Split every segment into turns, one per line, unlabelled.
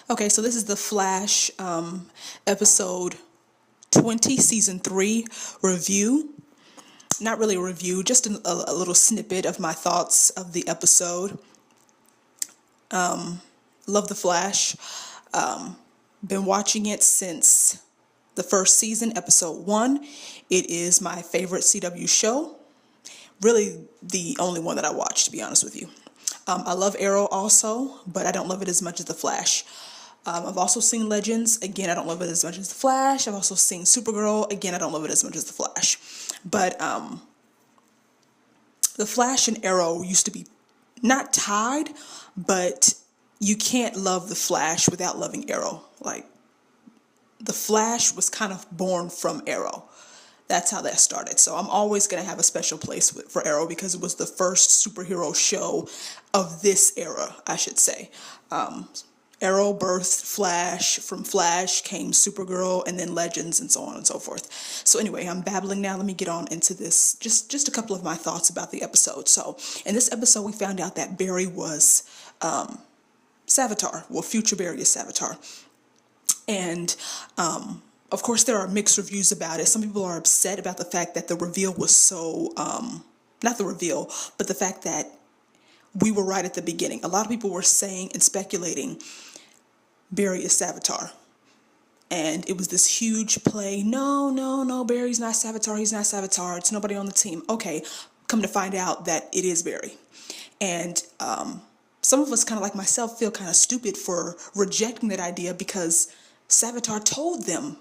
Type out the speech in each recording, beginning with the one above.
Okay, so this is the Flash episode 20, season 3 review. Not really a review, just a little snippet of my thoughts of the episode. Love the Flash. Been watching it since the first season, episode 1. It is my favorite CW show. Really the only one that I watch, to be honest with you. I love Arrow also, but I don't love it as much as The Flash. I've also seen Legends. Again, I don't love it as much as The Flash. I've also seen Supergirl. Again, I don't love it as much as The Flash. But The Flash and Arrow used to be not tied, but you can't love The Flash without loving Arrow. Like, The Flash was kind of born from Arrow. That's how that started. So I'm always going to have a special place for Arrow because it was the first superhero show of this era, I should say. Arrow birthed Flash. From Flash came Supergirl, and then Legends, and so on and so forth. So anyway, I'm babbling now. Let me get on into this. Just a couple of my thoughts about the episode. So in this episode, we found out that Barry was Savitar. Well, future Barry is Savitar. And of course, there are mixed reviews about it. Some people are upset about the fact that the reveal was so, not the reveal, but the fact that we were right at the beginning. A lot of people were saying and speculating Barry is Savitar. And it was this huge play. No, Barry's not Savitar. He's not Savitar. It's nobody on the team. Okay, come to find out that it is Barry. And some of us, kind of like myself, feel kind of stupid for rejecting that idea because Savitar told them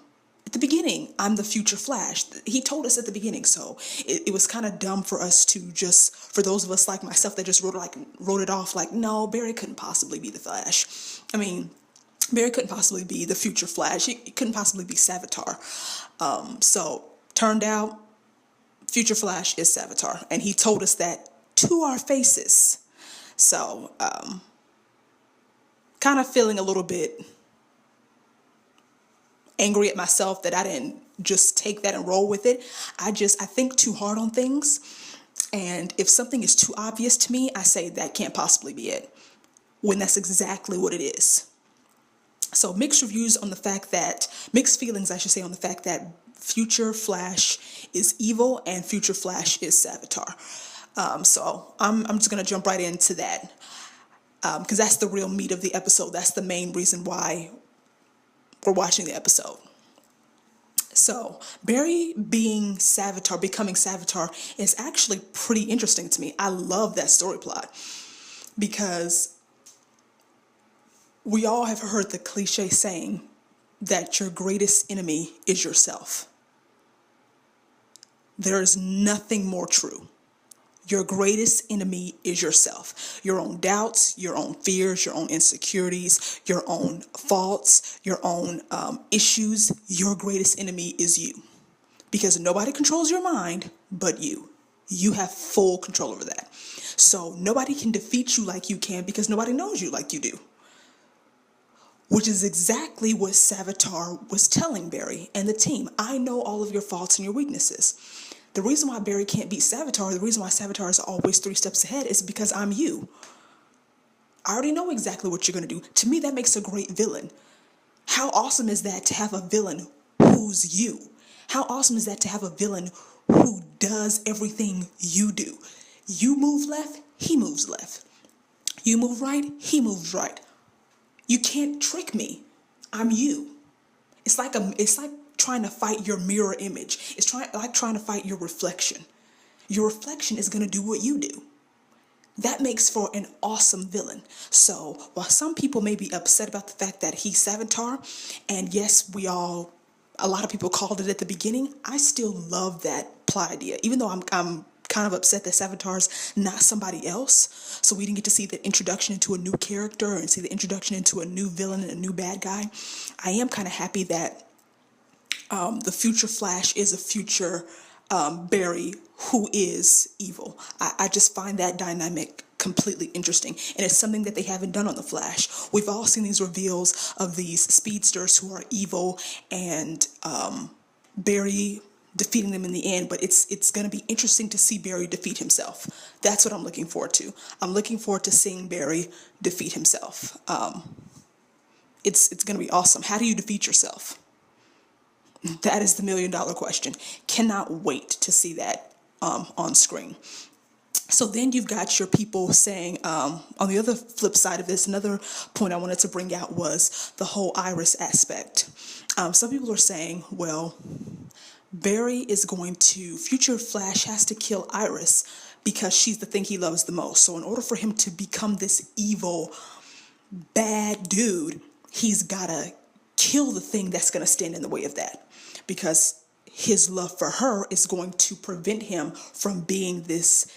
at the beginning, I'm the future Flash. He told us at the beginning, so it was kind of dumb for us to just, for those of us like myself that just wrote it off like, no, Barry couldn't possibly be the Flash. I mean, Barry couldn't possibly be the future Flash. He couldn't possibly be Savitar. So turned out, future Flash is Savitar, and he told us that to our faces. So kind of feeling a little bit angry at myself that I didn't just take that and roll with it. I think too hard on things. And if something is too obvious to me, I say that can't possibly be it, when that's exactly what it is. So mixed feelings, I should say, on the fact that future Flash is evil and future Flash is Savitar. So I'm just going to jump right into that because that's the real meat of the episode. That's the main reason why we're watching the episode. So Barry becoming Savitar is actually pretty interesting to me. I love that story plot because we all have heard the cliche saying that your greatest enemy is yourself. There is nothing more true. Your greatest enemy is yourself. Your own doubts, your own fears, your own insecurities, your own faults, your own issues. Your greatest enemy is you. Because nobody controls your mind but you. You have full control over that. So nobody can defeat you like you can because nobody knows you like you do. Which is exactly what Savitar was telling Barry and the team. I know all of your faults and your weaknesses. The reason why Barry can't beat Savitar, the reason why Savitar is always 3 steps ahead is because I'm you. I already know exactly what you're going to do. To me, that makes a great villain. How awesome is that to have a villain who's you? How awesome is that to have a villain who does everything you do? You move left, he moves left. You move right, he moves right. You can't trick me. I'm you. It's like trying to fight your mirror image. It's like trying to fight your reflection. Your reflection is going to do what you do. That makes for an awesome villain. So while some people may be upset about the fact that he's Savitar, and yes, a lot of people called it at the beginning, I still love that plot idea. Even though I'm kind of upset that Savitar's not somebody else, so we didn't get to see the introduction into a new character and see the introduction into a new villain and a new bad guy. I am kind of happy that the future Flash is a future Barry who is evil. I just find that dynamic completely interesting, and it's something that they haven't done on The Flash. We've all seen these reveals of these speedsters who are evil and Barry defeating them in the end, but it's going to be interesting to see Barry defeat himself. That's what I'm looking forward to. I'm looking forward to seeing Barry defeat himself. It's going to be awesome. How do you defeat yourself? That is the $1,000,000 question. Cannot wait to see that on screen. So then you've got your people saying, on the other flip side of this, another point I wanted to bring out was the whole Iris aspect. Some people are saying, well, future Flash has to kill Iris because she's the thing he loves the most. So in order for him to become this evil, bad dude, he's got to kill the thing that's going to stand in the way of that. Because his love for her is going to prevent him from being this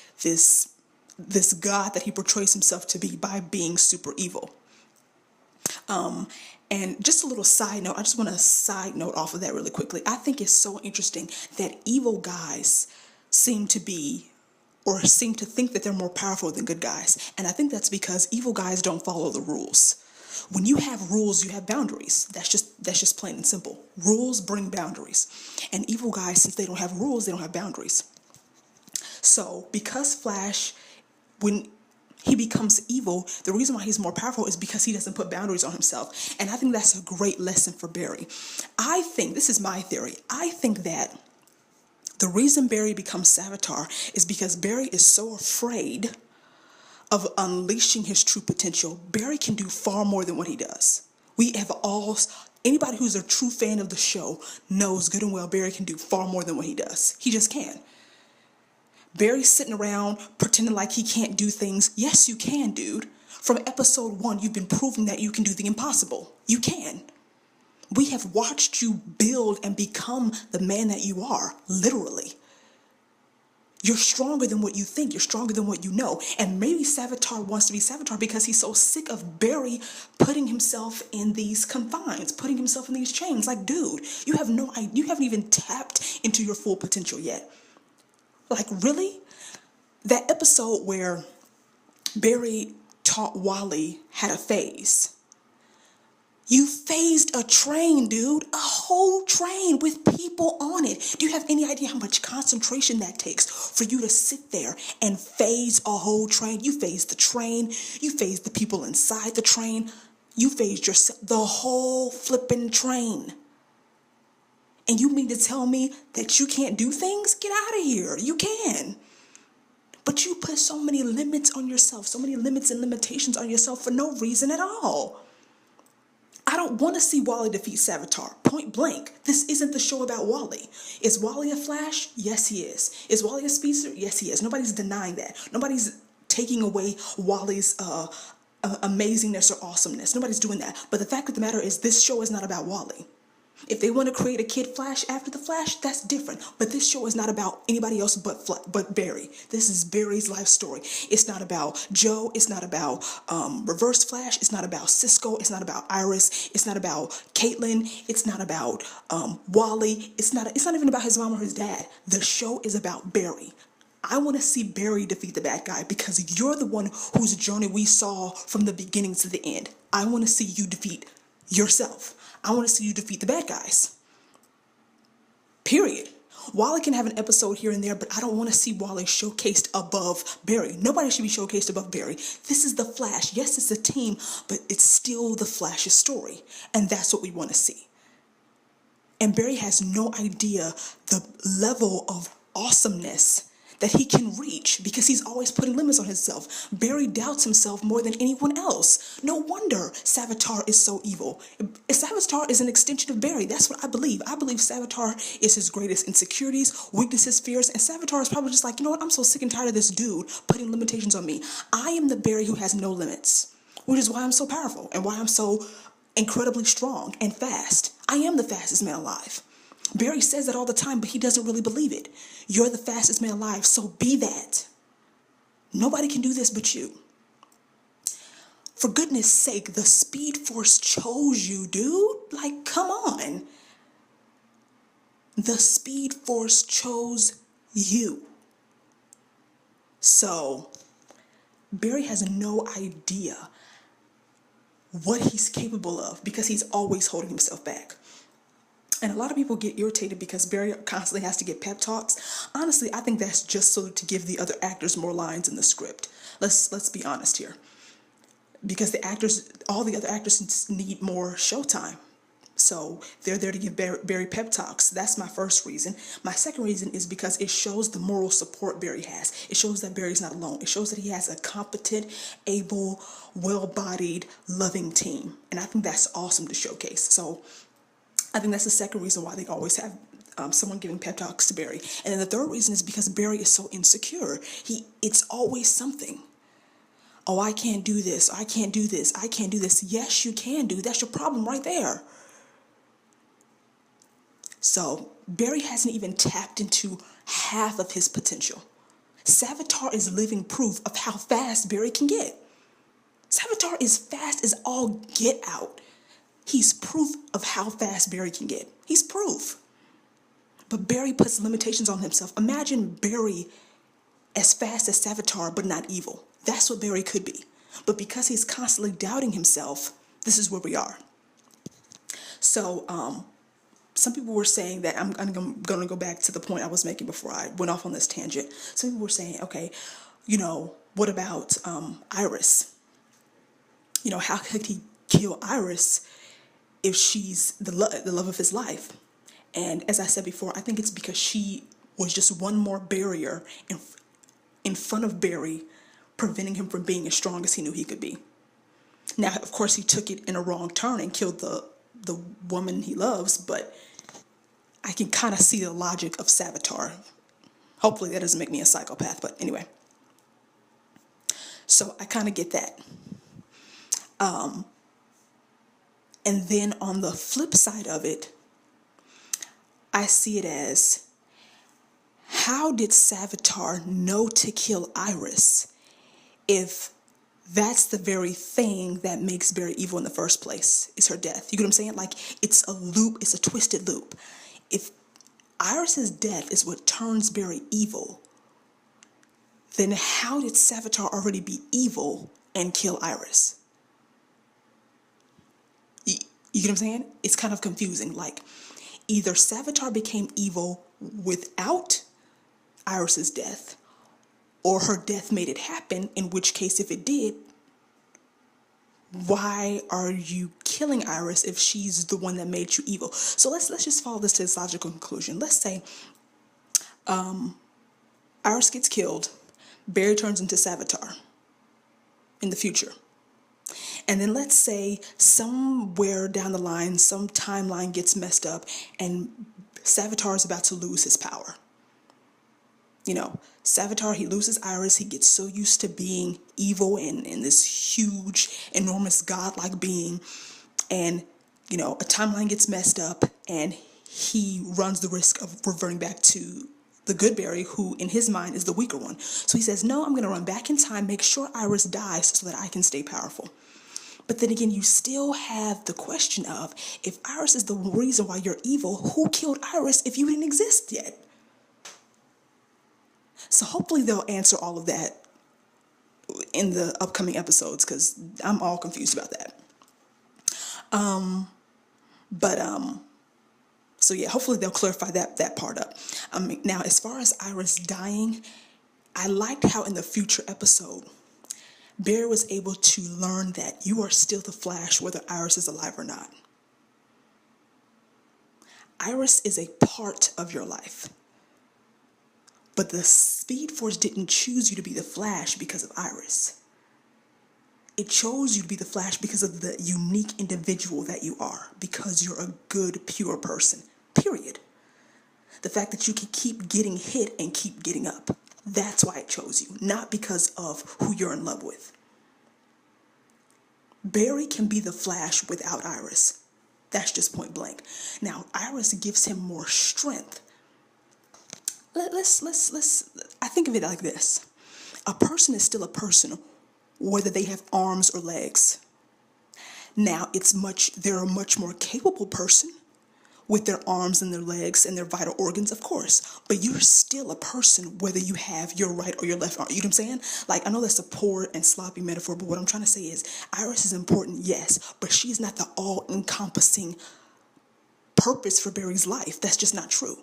God that he portrays himself to be by being super evil. And just a little side note, I just want to side note off of that really quickly. I think it's so interesting that evil guys seem to think that they're more powerful than good guys. And I think that's because evil guys don't follow the rules. When you have rules, you have boundaries. That's just plain and simple. Rules bring boundaries. And evil guys, since they don't have rules, they don't have boundaries. So because Flash, when he becomes evil, the reason why he's more powerful is because he doesn't put boundaries on himself. And I think that's a great lesson for Barry. This is my theory, I think that the reason Barry becomes Savitar is because Barry is so afraid of unleashing his true potential. Barry can do far more than what he does. Anybody who's a true fan of the show knows good and well Barry can do far more than what he does. He just can. Barry's sitting around pretending like he can't do things. Yes, you can, dude. From episode 1, you've been proving that you can do the impossible. You can. We have watched you build and become the man that you are, literally. You're stronger than what you think. You're stronger than what you know. And maybe Savitar wants to be Savitar because he's so sick of Barry putting himself in these confines, putting himself in these chains. Like, dude, you have no idea. You haven't even tapped into your full potential yet. Like, really? That episode where Barry taught Wally how to phase. You phased a train, dude. A whole train with people on it. Do you have any idea how much concentration that takes for you to sit there and phase a whole train? You phased the train. You phased the people inside the train. You phased yourself, the whole flipping train. And you mean to tell me that you can't do things? Get out of here. You can. But you put so many limits on yourself, so many limits and limitations on yourself for no reason at all. I don't want to see Wally defeat Savitar. Point blank. This isn't the show about Wally. Is Wally a Flash? Yes, he is. Is Wally a speedster? Yes, he is. Nobody's denying that. Nobody's taking away Wally's amazingness or awesomeness. Nobody's doing that. But the fact of the matter is, this show is not about Wally. If they want to create a kid Flash after the Flash, that's different. But this show is not about anybody else but Barry. This is Barry's life story. It's not about Joe. It's not about Reverse Flash. It's not about Cisco. It's not about Iris. It's not about Caitlin. It's not about Wally. It's not even about his mom or his dad. The show is about Barry. I want to see Barry defeat the bad guy because you're the one whose journey we saw from the beginning to the end. I want to see you defeat yourself. I want to see you defeat the bad guys. Period. Wally can have an episode here and there, but I don't want to see Wally showcased above Barry. Nobody should be showcased above Barry. This is the Flash. Yes, it's a team, but it's still the Flash's story. And that's what we want to see. And Barry has no idea the level of awesomeness that he can reach because he's always putting limits on himself. Barry doubts himself more than anyone else. No wonder Savitar is so evil. Savitar is an extension of Barry. That's what I believe. I believe Savitar is his greatest insecurities, weaknesses, fears, and Savitar is probably just like, you know what, I'm so sick and tired of this dude putting limitations on me. I am the Barry who has no limits, which is why I'm so powerful and why I'm so incredibly strong and fast. I am the fastest man alive. Barry says that all the time, but he doesn't really believe it. You're the fastest man alive, so be that. Nobody can do this but you. For goodness sake, the Speed Force chose you, dude. Like, come on. The Speed Force chose you. So, Barry has no idea what he's capable of because he's always holding himself back. And a lot of people get irritated because Barry constantly has to get pep talks. Honestly, I think that's just so to give the other actors more lines in the script. Let's be honest here. because all the other actors need more showtime. So they're there to give Barry pep talks. That's my first reason. My second reason is because it shows the moral support Barry has. It shows that Barry's not alone. It shows that he has a competent, able, well-bodied, loving team. And I think that's awesome to showcase. So I think that's the second reason why they always have someone giving pep talks to Barry. And then the third reason is because Barry is so insecure. It's always something. Oh, I can't do this. I can't do this. I can't do this. Yes, you can do. That's your problem right there. So Barry hasn't even tapped into half of his potential. Savitar is living proof of how fast Barry can get. Savitar is fast as all get out. He's proof of how fast Barry can get. He's proof. But Barry puts limitations on himself. Imagine Barry as fast as Savitar, but not evil. That's what Barry could be. But because he's constantly doubting himself, this is where we are. So, some people were saying that, I'm going to go back to the point I was making before I went off on this tangent. Some people were saying, okay, what about Iris? How could he kill Iris if she's the love of his life? And as I said before, I think it's because she was just one more barrier in front of Barry, preventing him from being as strong as he knew he could be. Now, of course, he took it in a wrong turn and killed the woman he loves, but I can kind of see the logic of Savitar. Hopefully that doesn't make me a psychopath, but anyway. So I kind of get that. And then on the flip side of it, I see it as, how did Savitar know to kill Iris if that's the very thing that makes Barry evil in the first place, is her death? You get what I'm saying? Like, it's a loop, it's a twisted loop. If Iris's death is what turns Barry evil, then how did Savitar already be evil and kill Iris? You get what I'm saying? It's kind of confusing. Like, either Savitar became evil without Iris's death, or her death made it happen, in which case, if it did, why are you killing Iris if she's the one that made you evil? So let's just follow this to its logical conclusion. Let's say Iris gets killed, Barry turns into Savitar in the future. And then let's say somewhere down the line, some timeline gets messed up and Savitar is about to lose his power. Savitar, he loses Iris. He gets so used to being evil and this huge, enormous godlike being. And, a timeline gets messed up and he runs the risk of reverting back to the good Barry, who in his mind is the weaker one. So he says, no, I'm going to run back in time, make sure Iris dies so that I can stay powerful. But then again, you still have the question of, if Iris is the reason why you're evil, who killed Iris if you didn't exist yet? So hopefully they'll answer all of that in the upcoming episodes, because I'm all confused about that. So yeah, hopefully they'll clarify that part up. Now, as far as Iris dying, I liked how in the future episode, Barry was able to learn that you are still the Flash whether Iris is alive or not. Iris is a part of your life. But the Speed Force didn't choose you to be the Flash because of Iris. It chose you to be the Flash because of the unique individual that you are, because you're a good, pure person, period. The fact that you can keep getting hit and keep getting up, that's why it chose you, not because of who you're in love with. Barry can be the Flash without Iris. That's just point blank. Now, Iris gives him more strength. I think of it like this. A person is still a person, whether they have arms or legs. Now, they're a much more capable person with their arms and their legs and their vital organs, of course. But you're still a person, whether you have your right or your left arm. You know what I'm saying? Like, I know that's a poor and sloppy metaphor, but what I'm trying to say is, Iris is important, yes, but she's not the all-encompassing purpose for Barry's life. That's just not true.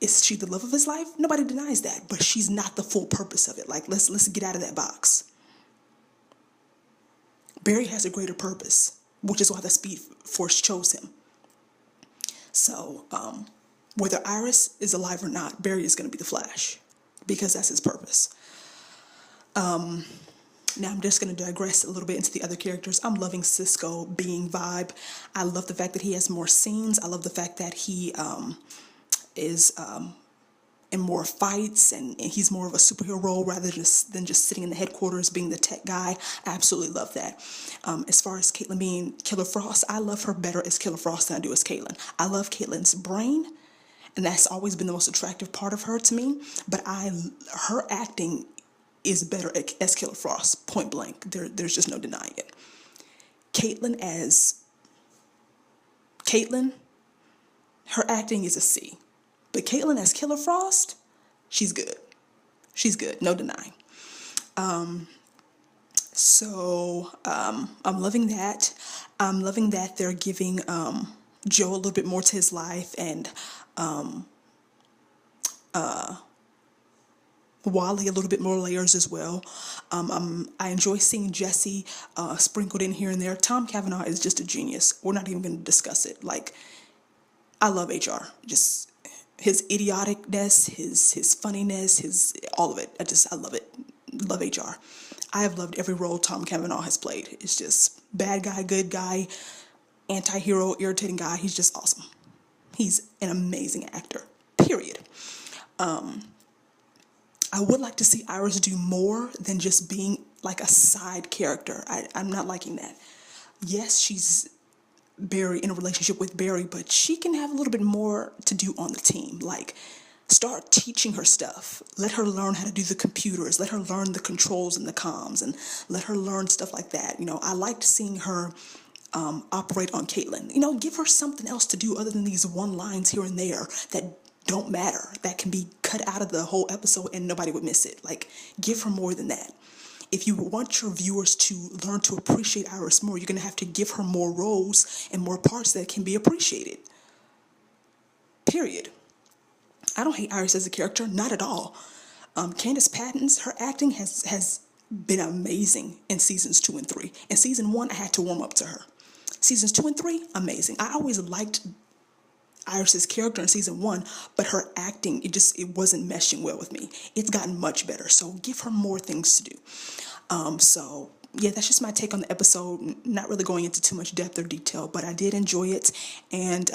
Is she the love of his life? Nobody denies that, but she's not the full purpose of it. Like, let's get out of that box. Barry has a greater purpose, which is why the Speed Force chose him. So, whether Iris is alive or not, Barry is going to be the Flash because that's his purpose. Now I'm just going to digress a little bit into the other characters. I'm loving Cisco being Vibe. I love the fact that he has more scenes. I love the fact that he is in more fights and he's more of a superhero role rather than just sitting in the headquarters being the tech guy. I absolutely love that. As far as Caitlin being Killer Frost, I love her better as Killer Frost than I do as Caitlin. I love Caitlin's brain, and that's always been the most attractive part of her to me. But her acting is better as Killer Frost, point blank. There's just no denying it. Caitlin as Caitlin, her acting is a C. But Caitlin as Killer Frost, she's good. She's good, no denying. So I'm loving that. I'm loving that they're giving Joe a little bit more to his life, and Wally a little bit more layers as well. I enjoy seeing Jesse sprinkled in here and there. Tom Cavanaugh is just a genius. We're not even going to discuss it. Like, I love HR. Just his idioticness, his funniness, his all of it. I love it. Love HR. I have loved every role Tom Cavanaugh has played. It's just bad guy, good guy, anti-hero, irritating guy. He's just awesome. He's an amazing actor. Period. I would like to see Iris do more than just being like a side character. I'm not liking that. Yes, she's Barry in a relationship with Barry, but she can have a little bit more to do on the team. Like, start teaching her stuff. Let her learn how to do the computers. Let her learn the controls and the comms, and let her learn stuff like that. You know, I liked seeing her operate on Caitlin. You know, give her something else to do other than these one lines here and there that don't matter, that can be cut out of the whole episode and nobody would miss it. Like, give her more than that. If you want your viewers to learn to appreciate Iris more, you're going to have to give her more roles and more parts that can be appreciated. Period. I don't hate Iris as a character, not at all. Candice Patton's, her acting has been amazing in seasons 2 and 3. In season 1, I had to warm up to her. Seasons 2 and 3, amazing. I always liked Iris's character in season 1, but her acting, it wasn't meshing well with me. It's gotten much better, so give her more things to do. So yeah, that's just my take on the episode. Not really going into too much depth or detail, but I did enjoy it, and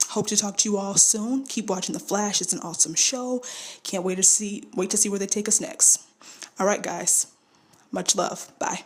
hope to talk to you all soon. Keep watching The Flash. It's an awesome show. Can't wait to see where they take us next. All right, guys. Much love. Bye.